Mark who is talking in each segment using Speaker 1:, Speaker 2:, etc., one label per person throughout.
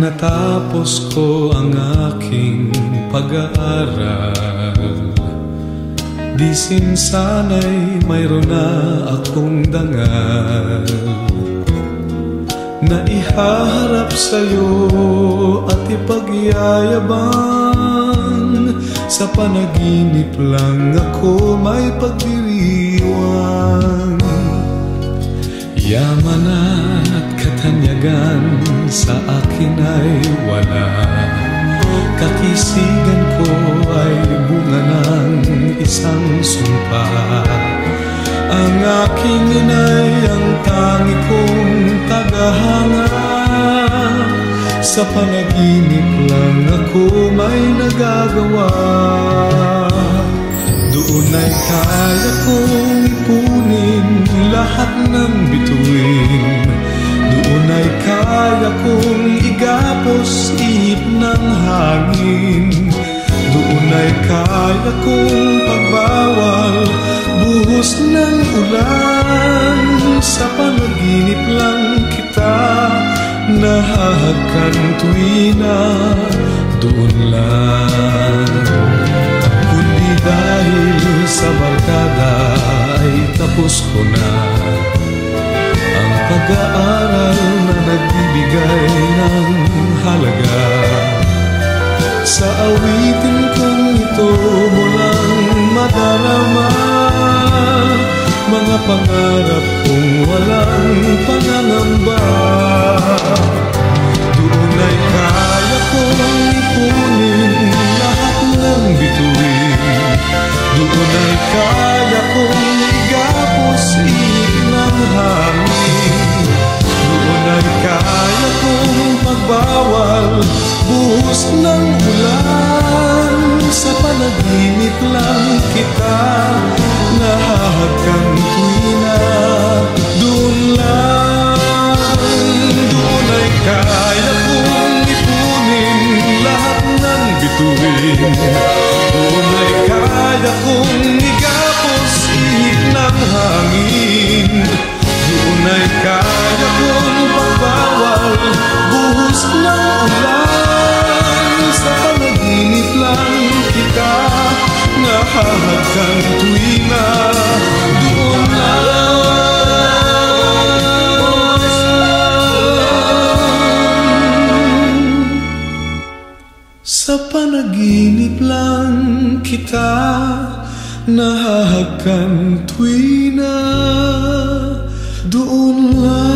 Speaker 1: natapos ko ang aking pag-aaral, di sana'y mayroon na akong dangal na ihaharap sa'yo at ipagyayabang. Sa panaginip lang ako may pagdiriwang. Yaman at katanyagan sa akin ay wala, kakisigan ko ay bunga ng isang sumpa. Ang aking inay ang tangi kong tagahanga, sa panaginip lang ako may nagagawa. Doon ay kaya kong ipunin lahat ng bituin, doon ay kaya kong igapos ihip ng hangin, doon ay kaya kong pagbawal buhos ng ulan. Sa panaginip lang kita nahahagkan tuwina, doon lang. Kundi dahil sa barkada ay tapos ko na ang pag-aaral na nagbibigay ng halaga. Sa awitin kong ito mo lang madarama mga pangarap kong walang pangangamba. Doon ay kaya kong ipunin lahat ng bituin, doon ay kaya kong igapos ihip ng hangin, doon ay kaya kong pagbawal buhos ng ulan. Sa panaginip lang kita nahahagkan tuwina, doon lang. Doon ay kaya kong ipunin lahat ng bituin, doon ay kaya kong igapos ihip ng hangin, doon ay kaya kong pagbawal buhos ng ulan. Sa panaginip lang kita nahahagkan tuwina, doon lang. Sa panaginip lang kita nahahagkan tuwina, doon lang.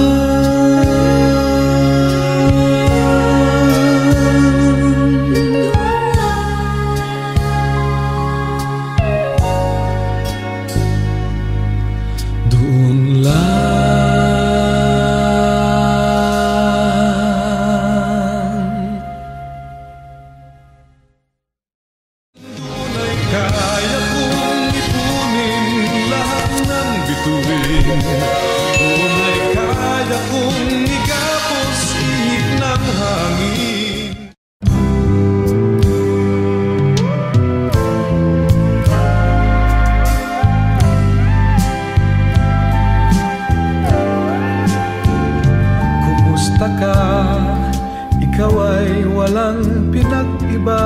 Speaker 2: Ikaw ay walang pinag-iba,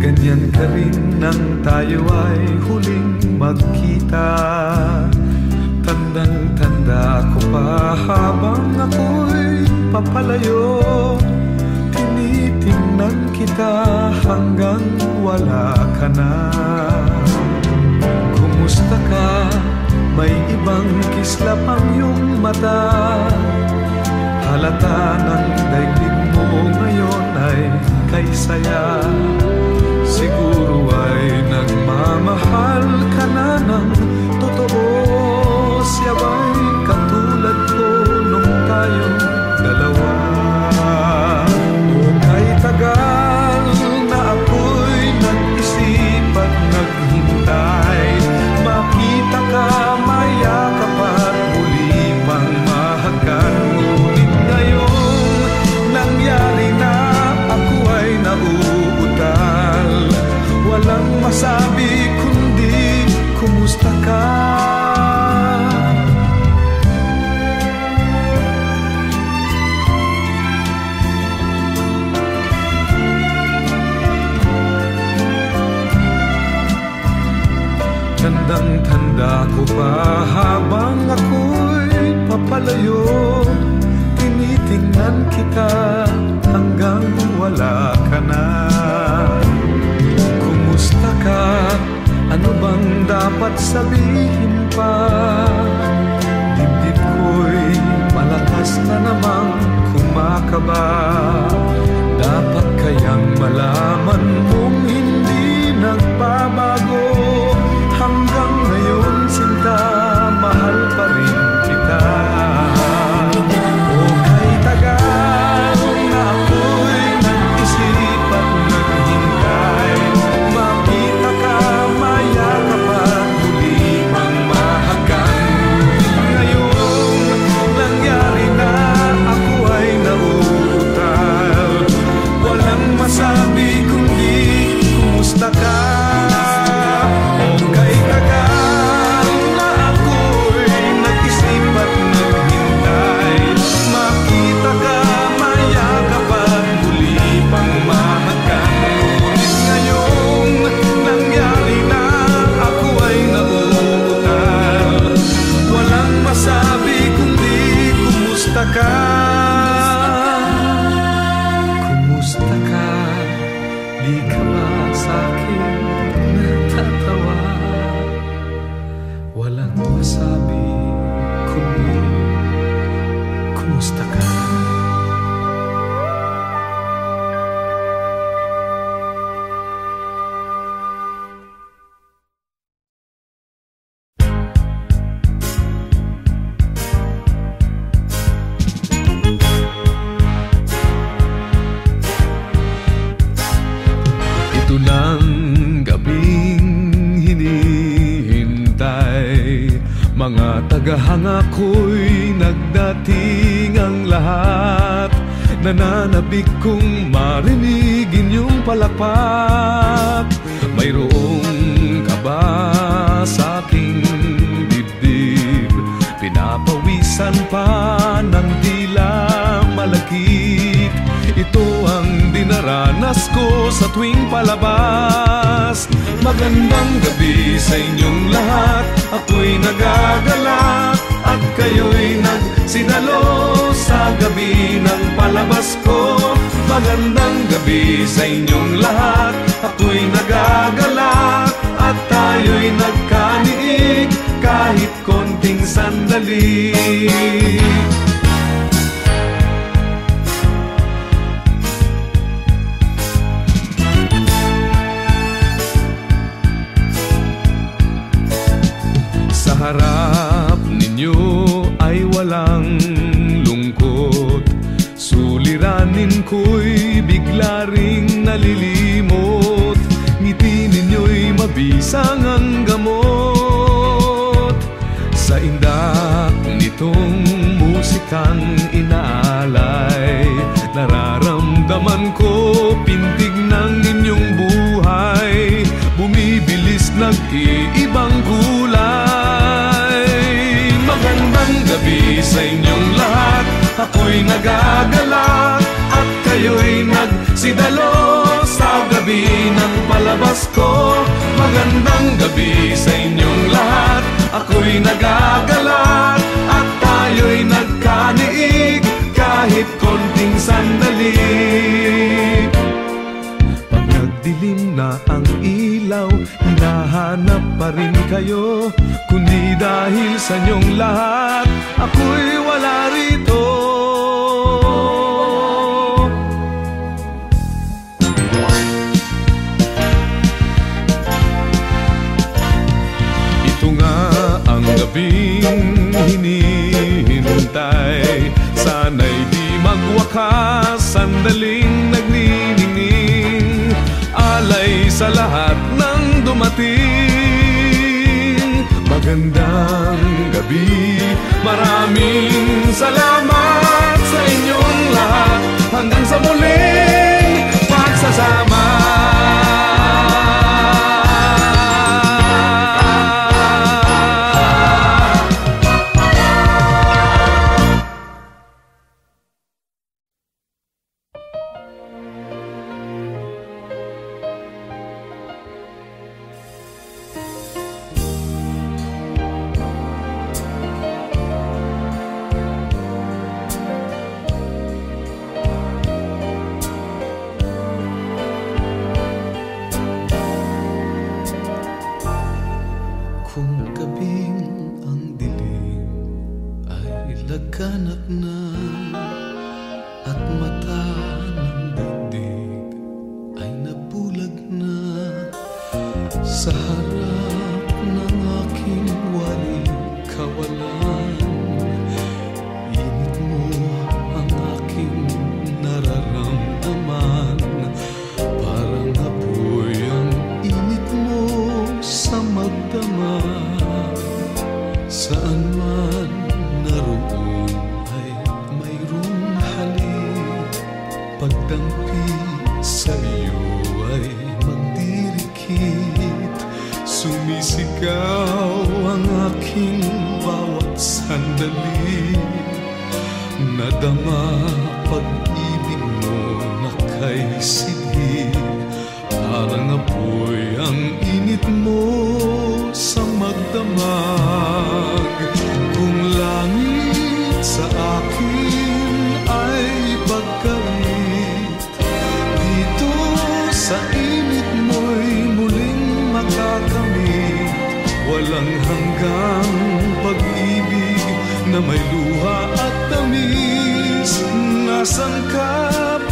Speaker 2: ganyan ka rin nang tayo ay huling magkita. Tandang-tanda ko pa habang ako'y papalayo, tinitingnan kita hanggang wala ka na. Kumusta ka? May ibang kislap ang iyong mata, halata ng daigdig mo ngayon ay kay saya. Siguro ay nagmamahal ka na ng totoo, siya ba'y katulad ko nung tayong dalawa? O kay tagal na ako'y nag-isip at naghintay, makita ka, mayakap at muli pang mahagkan. Nangyari na ako ay nauutal, walang masabi kundi kumusta ka? Unang tanda ko pa habang ako'y papalayo, tinitingnan kita hanggang wala ka na. Kumusta ka? Ano bang dapat sabihin pa? Dibdib ko'y malakas na namang kumakaba. Dapat kayang malaman mong hindi nagbabago. Hanggang ngayon sinta, mahal pa rin kita. O kay tagal na ako'y nag-isip at naghintay, makita ka, mayakap at muli mang mahagan. Ngayon nangyari na, ako ay nauutal. Walang masabi kundi kumusta ka. Kumusta ka? Di ka ba sa'kin natatawa? Walang masabi kundi kumusta ka? Ito ng gabing hinihintay, mga tagahanga ko'y nagdating ang lahat. Nananabik kong marinig inyong palakpak. Mayroong kaba sa aking dibdib, pinapawisan pa ng tila malakit. Ito ang dinaranas ko sa tuwing palabas. Magandang gabi sa inyong lahat, ako'y nagagalak at kayo'y nagsinalo sa gabi ng palabas ko. Magandang gabi sa inyong lahat, ako'y nagagalak at tayo'y nagkaniig kahit konting sandali. Sa harap ninyo ay walang lungkot, suliranin ko'y bigla ring nalilimot. Ngiti ninyo'y mabisang ang gamot. Sa indak nitong musikang inaalay, nararamdaman ko pintig ng inyong buhay, bumibilis nag-iibang kulay. Magandang gabi sa inyong lahat, ako'y nagagalak at kayo'y nagsidalo sa gabi ng palabas ko. Magandang gabi sa inyong lahat, ako'y nagagalak at tayo'y nagkaniig kahit konting sandali. Pag nagdilim na ang ilaw, hinahanap pa rin kayo. Kundi dahil sa inyong lahat, ako'y wala rito. Ito nga ang gabing hinihintay, sana'y di magwakas, sandaling nagniningning, alay sa lahat ng dumating. Magandang gabi, maraming salamat sa inyong lahat, hanggang sa muling pagsasama.
Speaker 1: ganap na at mata ng daigdig ay nabulag na sa harap ng aking waring kawalan. Init mo ang aking nararamdaman, parang apoy ang init mo sa magdamag. Saan man naroon ay mayroong halik, pagdampi sa iyo ay magdirikit. Sumisigaw ang aking bawat sandali, nadama pag-ibig mo na kay sidhi. Parang apoy ang init mo sa magdamag. Kung langit sa akin ay pagkait, dito sa init mo'y muling makakamit. Walang hanggang pag-ibig na may luha at tamis. Nasaan ka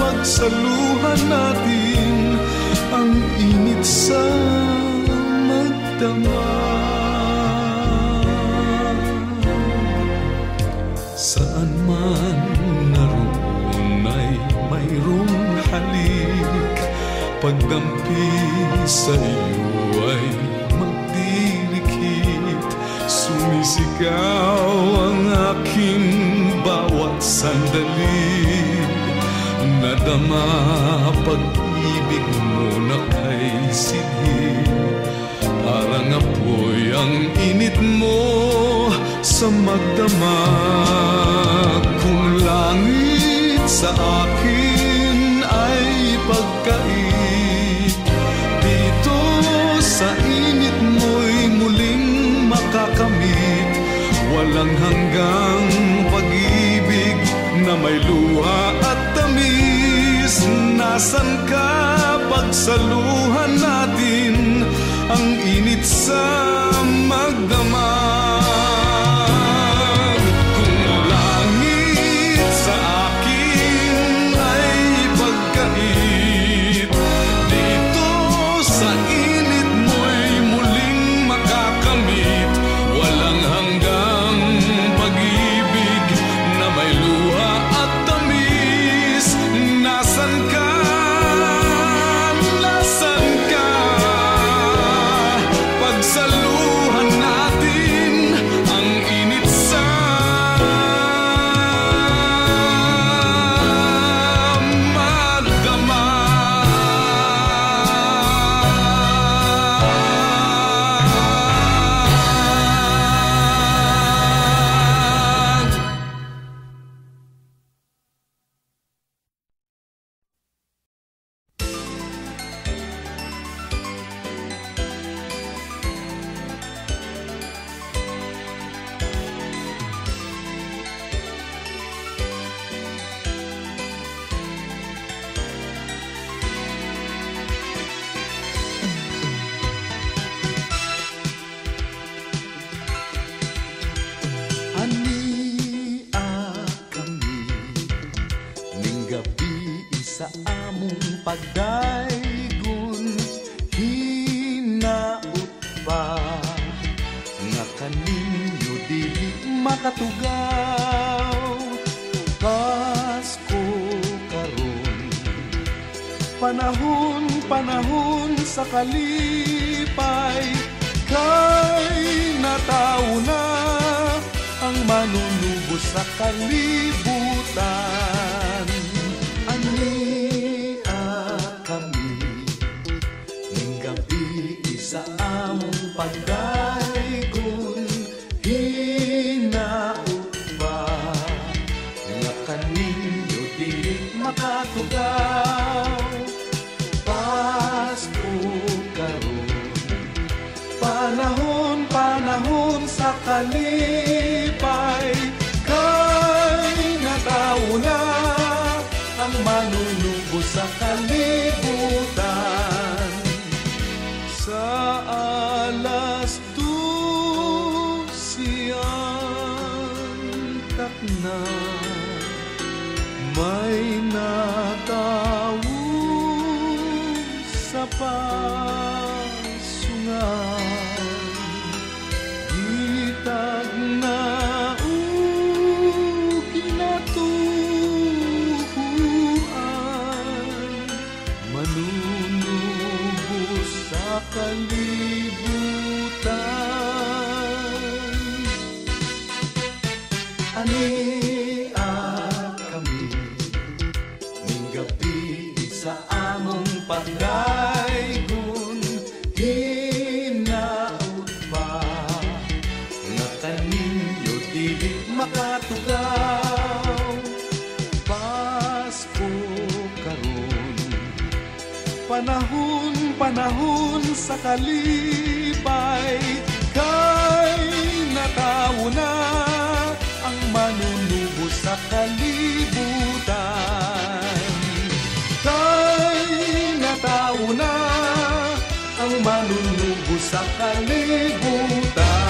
Speaker 1: pagsaluhan natin ang init sa magdamag? Saan man naroon ay mayroong halik, pagdampi sa iyo ay magdirikit. Sumisigaw ang aking bawat sandali, nadama pag-ibig mo na kay sidhi. Parang apoy ang init mo sa magdamag. Kung langit sa akin ay pagkait, dito sa init mo'y muling makakamit. Walang hanggang pag-ibig na may luha at tamis. Nasaan ka pagsaluhan natin ang init sa magdamag? Kung langit sa akin ay pagkait, dito sa init mo'y muling makakamit. Walang hanggang pag-ibig na may luha at tamis. Nasaan ka? Nasaan ka? Pagsaluhan natin ang init sa magdamag. Ania kami ning gabi isa among pagdaygon, hinaut pa nga kaninyo dili makatugaw. Pasko karon, panahon sa kalipay, kay nataw na ang manunubos sa kalibutan. Ania kami ning gabi isa among pagdaygon, hinaut ba nga kaninyo dili makatugaw. Pasko karon, panahon sa kalipay, kay nataw na ang manunubos sa kalibutan. Sa alas 12 ang
Speaker 2: na may natawag sa pasungan, itag na kinatuhuan, manunubos sa kalibutan. Ani at kami ning gabi sa among pagdaygon, hinaut pa nga kaninyo dili makatugaw. Pasko karon, panahon sa kalipay, kay natawo na ang manunubos sa kalibutan. Kay natawo na ang manunubos sa kalibutan.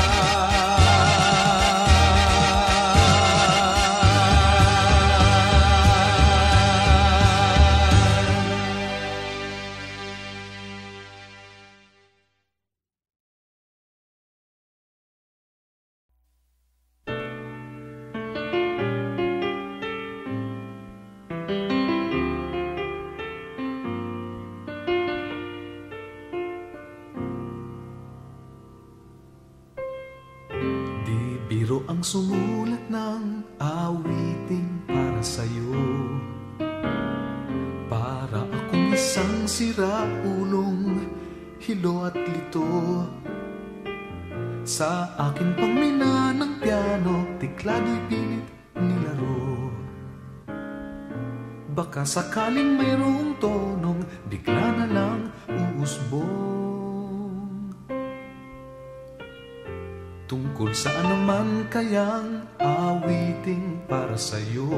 Speaker 2: Biro ang sumulat ng awiting para sa'yo, para akong isang siraulong hilo at lito. Sa akin pang mina ng piano, tiklado'y pilit nilaro. Baka sakaling mayroong tonong bigla na lang uusbong. Tungkol saan naman kayang awiting para sa'yo?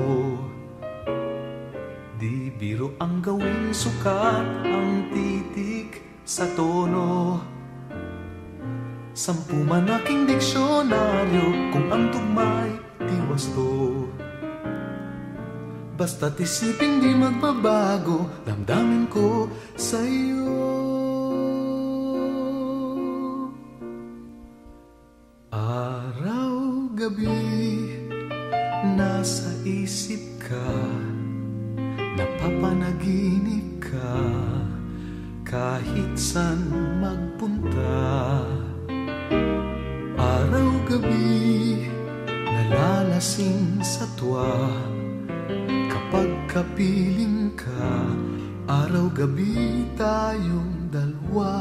Speaker 2: Di biro ang gawing sukat ang titik sa tono. 10 man aking diksyonaryo kung ang tugma'y di wasto. Basta't isiping di magbabago, damdamin ko sa'yo. Araw-gabi, nasa isip ka, napapanaginip ka, kahit saan magpunta. Araw-gabi, nalalasing sa tuwa, kapag kapiling ka, araw-gabi tayong dalawa.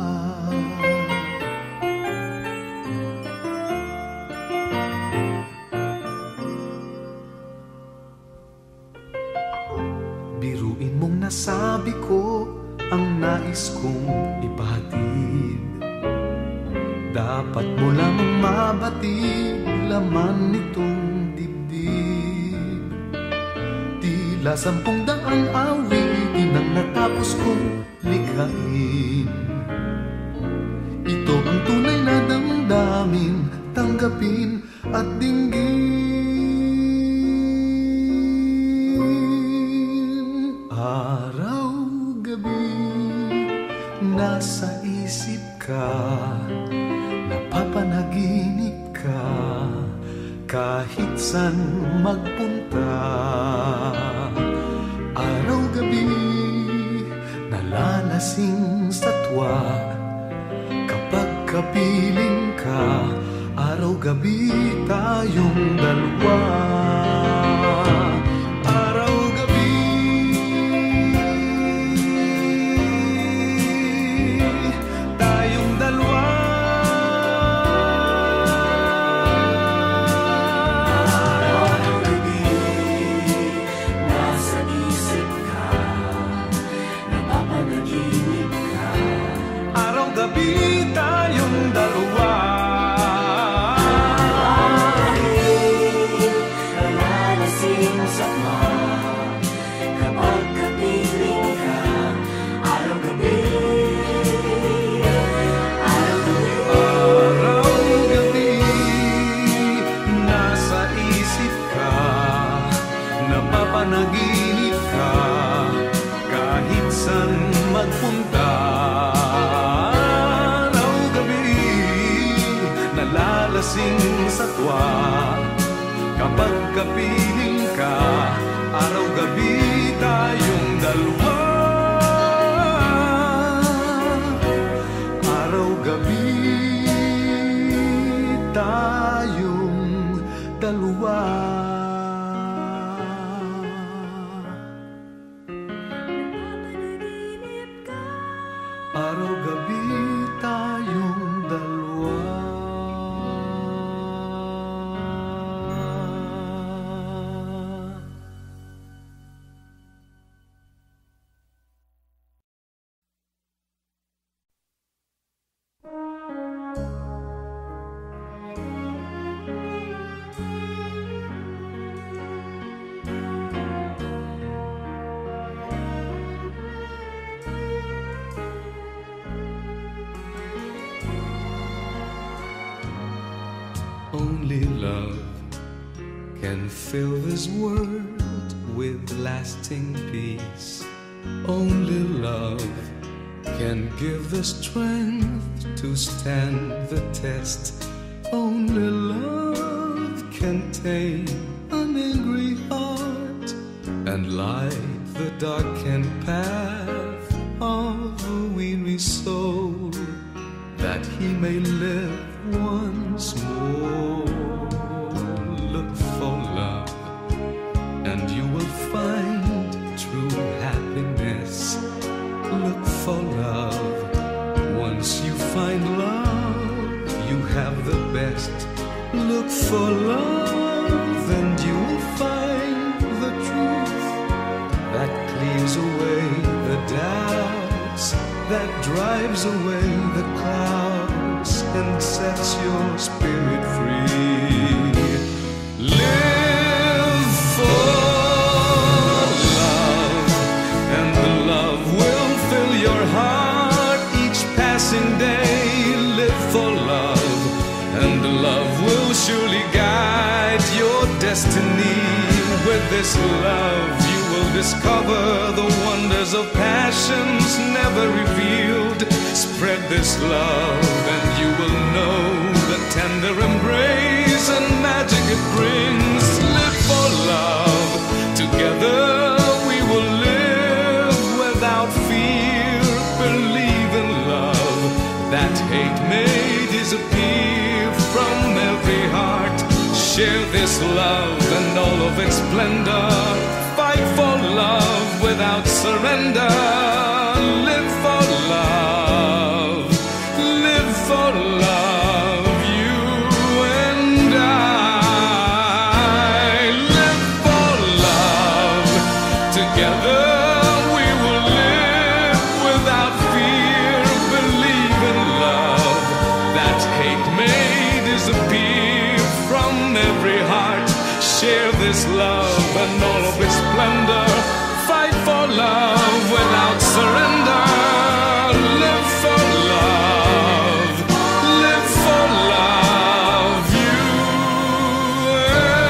Speaker 2: Biruin mong nasabi ko ang nais kong ipahatid. Dapat mo lamang mabatid laman nitong dibdib. Tila 10,000 awitin ang natapos kong likhain. Ito ang tunay na damdamin, tanggapin at dinggin. Araw-gabi, nasa isip ka, napapanaginip ka, kahit saan magpunta. Araw-gabi, nalalasing sa tuwa, kapag kapiling ka, araw-gabi tayong dalawa. nalalasing sa tuwa. Kapag kapiling ka, araw-gabi tayong dalawa. Araw-gabi tayong dalawa. Araw-gabi tayong dalawa. Only love can fill this world with lasting peace. Only love can give the strength to stand the test. Only love can tame an angry heart and light the darkened path of a weary soul, that he may live once more. Look for love, and you will find true happiness. Look for love. Once you find love, you have the best. Look for love, and you will find the truth that clears away the doubts, that drives away the clouds and sets your spirit free. Live for love, and the love will fill your heart each passing day. Live for love, and the love will surely guide your destiny. With this love you will discover the wonders of passions never revealed. Spread this love and you will know the tender embrace and magic it brings. Live for love, together we will live without fear. Believe in love, that hate may disappear from every heart. Share this love and all of its splendor. Fight for love without surrender. Live for love, live for love, you and I. Live for love, together we will live without fear. Believe in love, that hate may disappear from every heart. Share this love and all of its splendor. Fight for love without surrender. Live for love, live for love, you and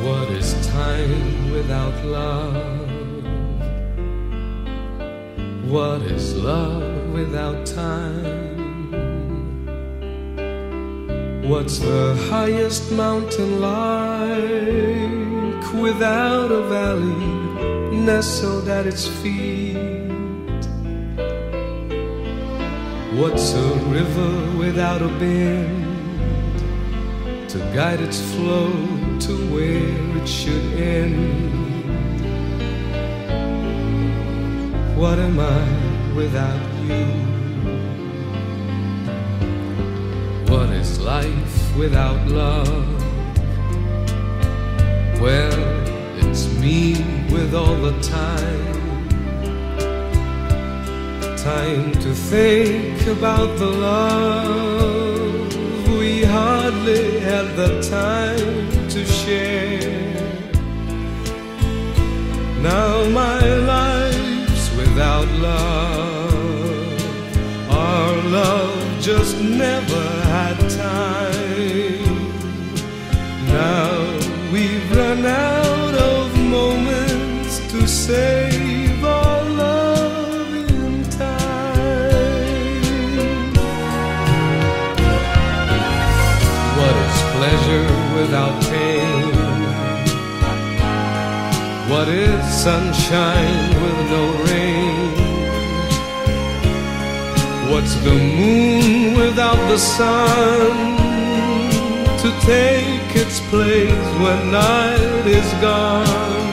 Speaker 2: What is time without love? What is love without time? What's the highest mountain like without a valley nestled at its feet? What's a river without a bend to guide its flow to where it should end? What am I without you? What is life without love? Well, the time. Time to think about the love we hardly had the time to share. Now my life's without love. Our love just never had time. Now we've run out of moments to save our love in time. What is pleasure without pain? What is sunshine with no rain? What's the moon without the sun to take its place when night is gone?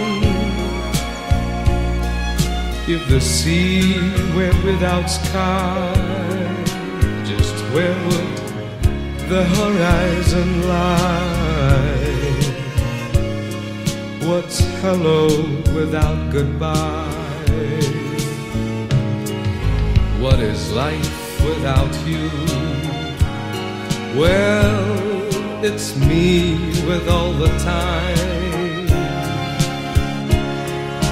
Speaker 2: If the sea were without sky, just where would the horizon lie? What's hello without goodbye? What is life without you? Well, it's me with all the time.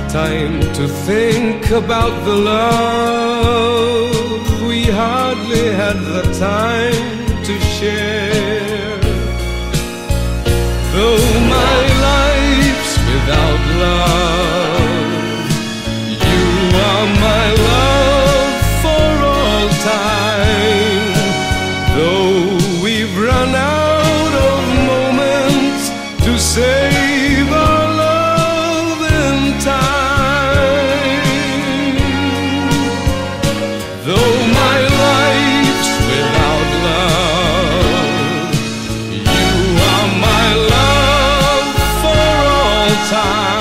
Speaker 2: Time to think about the love we hardly had the time to share. Though my life's without love, you are my love for all time. Though we've run out of moments to save our love in time. Though my life's without love, you are my love for all time.